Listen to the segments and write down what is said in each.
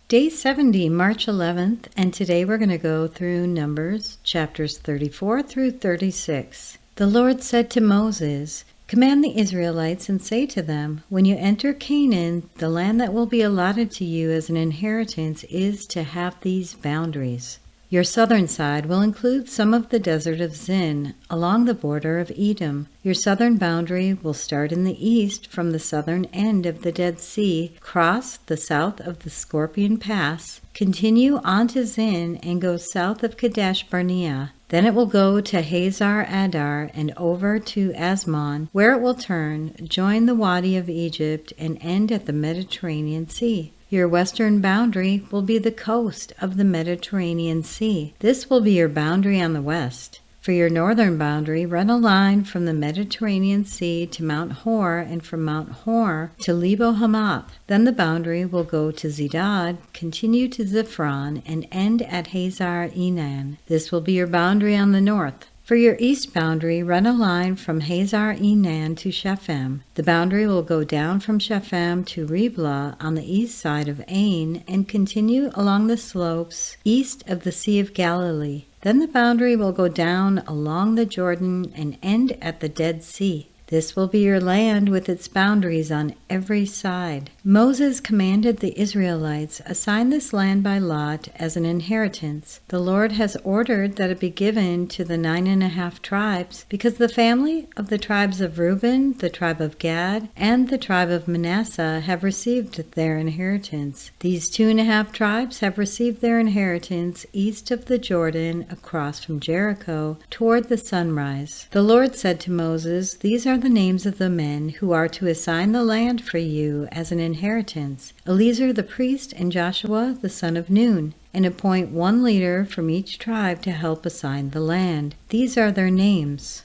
Day 70, March 11th, and today we're going to go through Numbers, chapters 34 through 36. The Lord said to Moses, "Command the Israelites and say to them, when you enter Canaan, the land that will be allotted to you as an inheritance is to have these boundaries. Your southern side will include some of the desert of Zin, along the border of Edom. Your southern boundary will start in the east from the southern end of the Dead Sea, cross the south of the Scorpion Pass, continue on to Zin, and go south of Kadesh Barnea. Then it will go to Hazar Adar and over to Asmon, where it will turn, join the Wadi of Egypt, and end at the Mediterranean Sea. Your western boundary will be the coast of the Mediterranean Sea. This will be your boundary on the west. For your northern boundary, run a line from the Mediterranean Sea to Mount Hor, and from Mount Hor to Lebo Hamath. Then the boundary will go to Zedad, continue to Ziphron, and end at Hazar Enan. This will be your boundary on the north. For your east boundary, run a line from Hazar Enan to Shephem. The boundary will go down from Shephem to Riblah on the east side of Ain and continue along the slopes east of the Sea of Galilee. Then the boundary will go down along the Jordan and end at the Dead Sea. This will be your land with its boundaries on every side. Moses commanded the Israelites, assign this land by lot as an inheritance. The Lord has ordered that it be given to the 9½ tribes, because the family of the tribes of Reuben, the tribe of Gad, and the tribe of Manasseh have received their inheritance. These 2½ tribes have received their inheritance east of the Jordan, across from Jericho, toward the sunrise. The Lord said to Moses, "These are the names of the men who are to assign the land for you as an inheritance: Eleazar the priest and Joshua the son of Nun, and appoint one leader from each tribe to help assign the land. These are their names: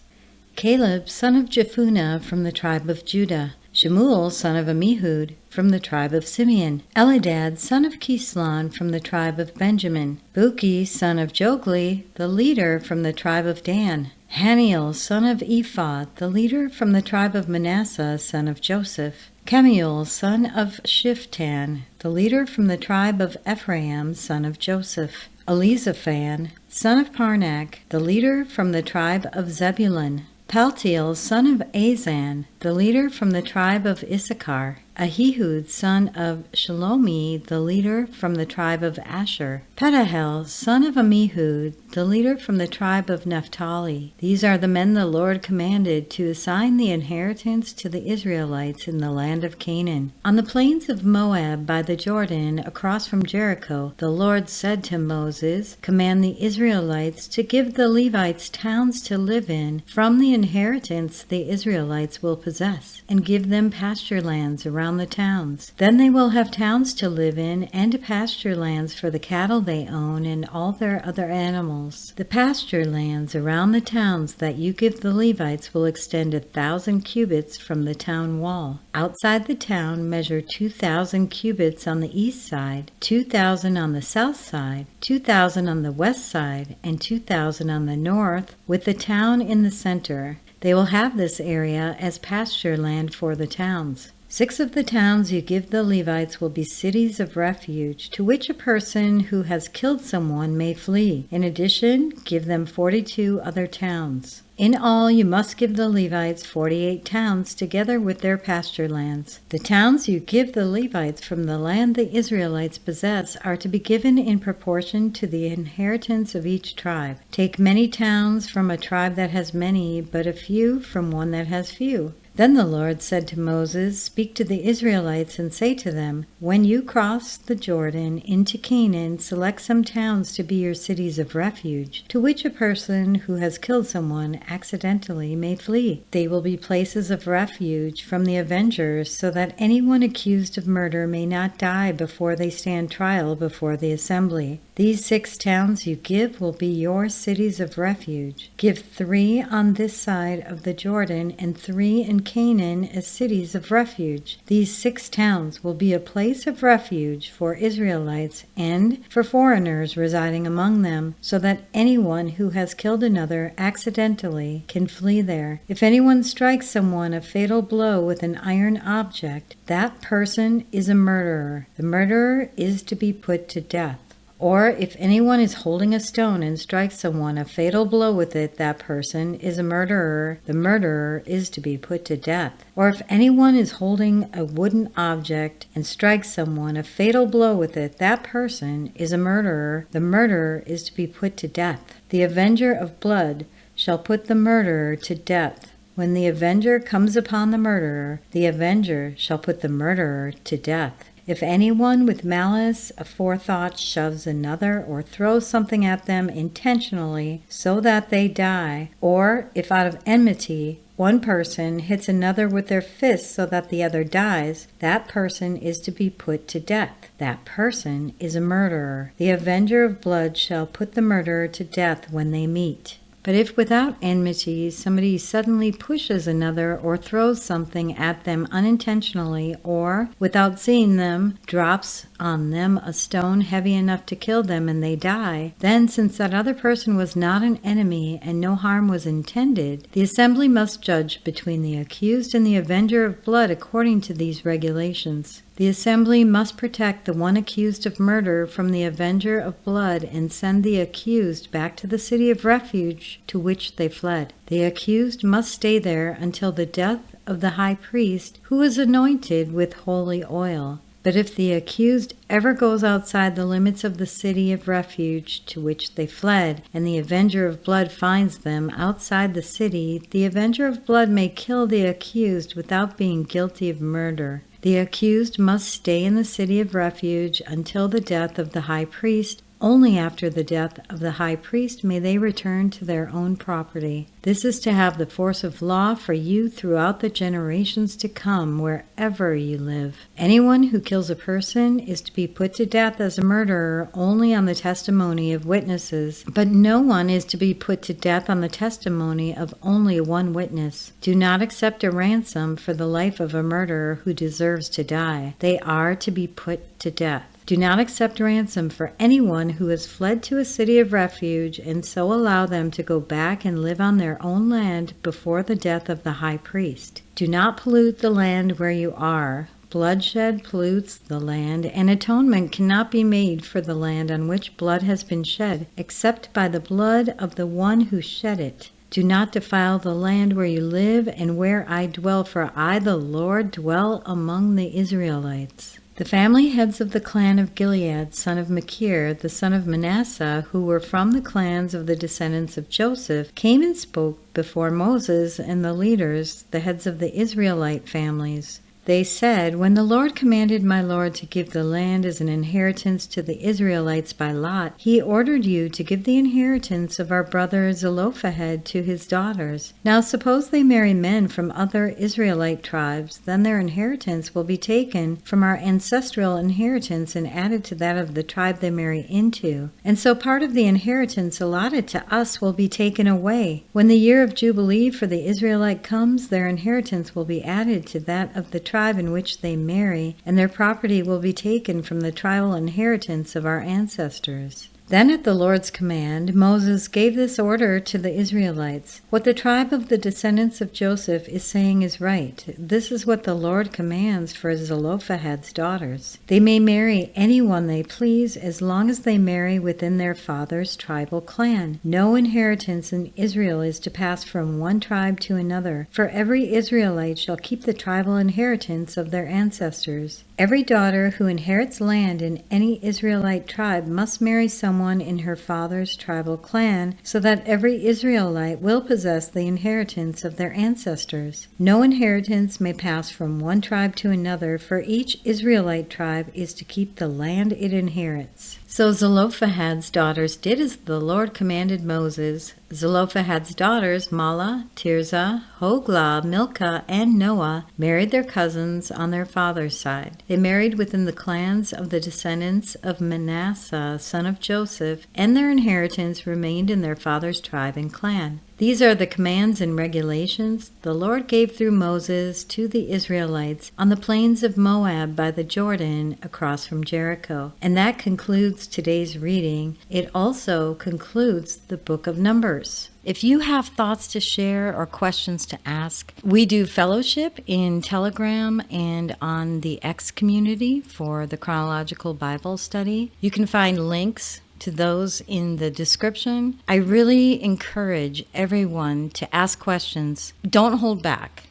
Caleb son of Jephunneh from the tribe of Judah, Shemuel son of Ammihud from the tribe of Simeon, Elidad son of Kislon from the tribe of Benjamin, Buki son of Jogli, the leader from the tribe of Dan, Haniel son of Ephod, the leader from the tribe of Manasseh son of Joseph, Kemuel son of Shiftan, the leader from the tribe of Ephraim son of Joseph, Elizaphan son of Parnak, the leader from the tribe of Zebulun, Paltiel son of Azan, the leader from the tribe of Issachar, Ahihud son of Shalomi, the leader from the tribe of Asher, Pedahel son of Ammihud, the leader from the tribe of Naphtali. These are the men the Lord commanded to assign the inheritance to the Israelites in the land of Canaan. On the plains of Moab by the Jordan, across from Jericho, the Lord said to Moses, "Command the Israelites to give the Levites towns to live in from the inheritance the Israelites will possess, and give them pasture lands around the towns. Then they will have towns to live in and pasture lands for the cattle they own and all their other animals. The pasture lands around the towns that you give the Levites will extend 1,000 cubits from the town wall. Outside the town measure 2,000 cubits on the east side, 2,000 on the south side, 2,000 on the west side, and 2,000 on the north, with the town in the center. They will have this area as pasture land for the towns. 6 of the towns you give the Levites will be cities of refuge, to which a person who has killed someone may flee. In addition, give them 42 other towns. In all, you must give the Levites 48 towns together with their pasture lands. The towns you give the Levites from the land the Israelites possess are to be given in proportion to the inheritance of each tribe. Take many towns from a tribe that has many, but a few from one that has few." Then the Lord said to Moses, "Speak to the Israelites and say to them, when you cross the Jordan into Canaan, select some towns to be your cities of refuge, to which a person who has killed someone accidentally may flee. They will be places of refuge from the avengers, so that anyone accused of murder may not die before they stand trial before the assembly. These 6 towns you give will be your cities of refuge. Give 3 on this side of the Jordan and 3 in Canaan as cities of refuge. These 6 towns will be a place of refuge for Israelites and for foreigners residing among them, so that anyone who has killed another accidentally can flee there. If anyone strikes someone a fatal blow with an iron object, that person is a murderer. The murderer is to be put to death. Or if anyone is holding a stone and strikes someone a fatal blow with it, that person is a murderer. The murderer is to be put to death. Or if anyone is holding a wooden object and strikes someone a fatal blow with it, that person is a murderer. The murderer is to be put to death. The avenger of blood shall put the murderer to death. When the avenger comes upon the murderer, the avenger shall put the murderer to death. If anyone with malice aforethought shoves another or throws something at them intentionally so that they die, or if out of enmity one person hits another with their fist so that the other dies, that person is to be put to death. That person is a murderer. The avenger of blood shall put the murderer to death when they meet. But if without enmity somebody suddenly pushes another or throws something at them unintentionally, or without seeing them drops on them a stone heavy enough to kill them and they die, then since that other person was not an enemy and no harm was intended, the assembly must judge between the accused and the avenger of blood according to these regulations. The assembly must protect the one accused of murder from the avenger of blood and send the accused back to the city of refuge to which they fled. The accused must stay there until the death of the high priest, who is anointed with holy oil. But if the accused ever goes outside the limits of the city of refuge to which they fled, and the avenger of blood finds them outside the city, the avenger of blood may kill the accused without being guilty of murder. The accused must stay in the city of refuge until the death of the high priest. Only after the death of the high priest may they return to their own property. This is to have the force of law for you throughout the generations to come, wherever you live. Anyone who kills a person is to be put to death as a murderer only on the testimony of witnesses, but no one is to be put to death on the testimony of only one witness. Do not accept a ransom for the life of a murderer who deserves to die. They are to be put to death. Do not accept ransom for anyone who has fled to a city of refuge and so allow them to go back and live on their own land before the death of the high priest. Do not pollute the land where you are. Bloodshed pollutes the land, and atonement cannot be made for the land on which blood has been shed, except by the blood of the one who shed it. Do not defile the land where you live and where I dwell, for I, the Lord, dwell among the Israelites. The family heads of the clan of Gilead, son of Machir, the son of Manasseh, who were from the clans of the descendants of Joseph, came and spoke before Moses and the leaders, the heads of the Israelite families. They said, "When the Lord commanded my Lord to give the land as an inheritance to the Israelites by lot, he ordered you to give the inheritance of our brother Zelophehad to his daughters. Now suppose they marry men from other Israelite tribes, then their inheritance will be taken from our ancestral inheritance and added to that of the tribe they marry into. And so part of the inheritance allotted to us will be taken away. When the year of Jubilee for the Israelite comes, their inheritance will be added to that of the tribe in which they marry, and their property will be taken from the tribal inheritance of our ancestors." Then at the Lord's command, Moses gave this order to the Israelites. What the tribe of the descendants of Joseph is saying is right. This is what the Lord commands for Zelophehad's daughters. They may marry anyone they please as long as they marry within their father's tribal clan. No inheritance in Israel is to pass from one tribe to another, for every Israelite shall keep the tribal inheritance of their ancestors. Every daughter who inherits land in any Israelite tribe must marry someone in her father's tribal clan, so that every Israelite will possess the inheritance of their ancestors. No inheritance may pass from one tribe to another, for each Israelite tribe is to keep the land it inherits. So Zelophehad's daughters did as the Lord commanded Moses. Zelophehad's daughters, Mahlah, Tirzah, Hoglah, Milcah, and Noah, married their cousins on their father's side. They married within the clans of the descendants of Manasseh, son of Joseph, and their inheritance remained in their father's tribe and clan. These are the commands and regulations the Lord gave through Moses to the Israelites on the plains of Moab by the Jordan across from Jericho. And that concludes today's reading. It also concludes the book of Numbers. If you have thoughts to share or questions to ask, we do fellowship in Telegram and on the X community for the Chronological Bible study. You can find links to those in the description. I really encourage everyone to ask questions. Don't hold back.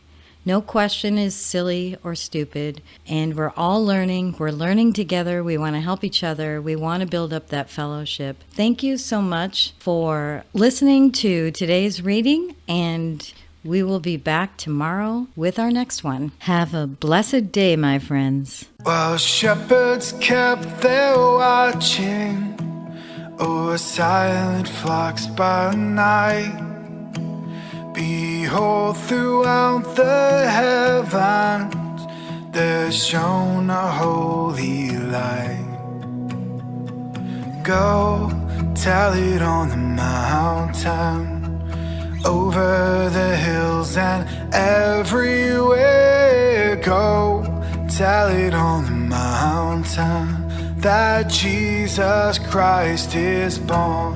No question is silly or stupid, and we're all learning. We're learning together. We want to help each other. We want to build up that fellowship. Thank you so much for listening to today's reading, and we will be back tomorrow with our next one. Have a blessed day, my friends. While shepherds kept their watching over silent flocks by night, behold, throughout the heavens there shone a holy light. Go tell it on the mountain, over the hills and everywhere. Go tell it on the mountain that Jesus Christ is born.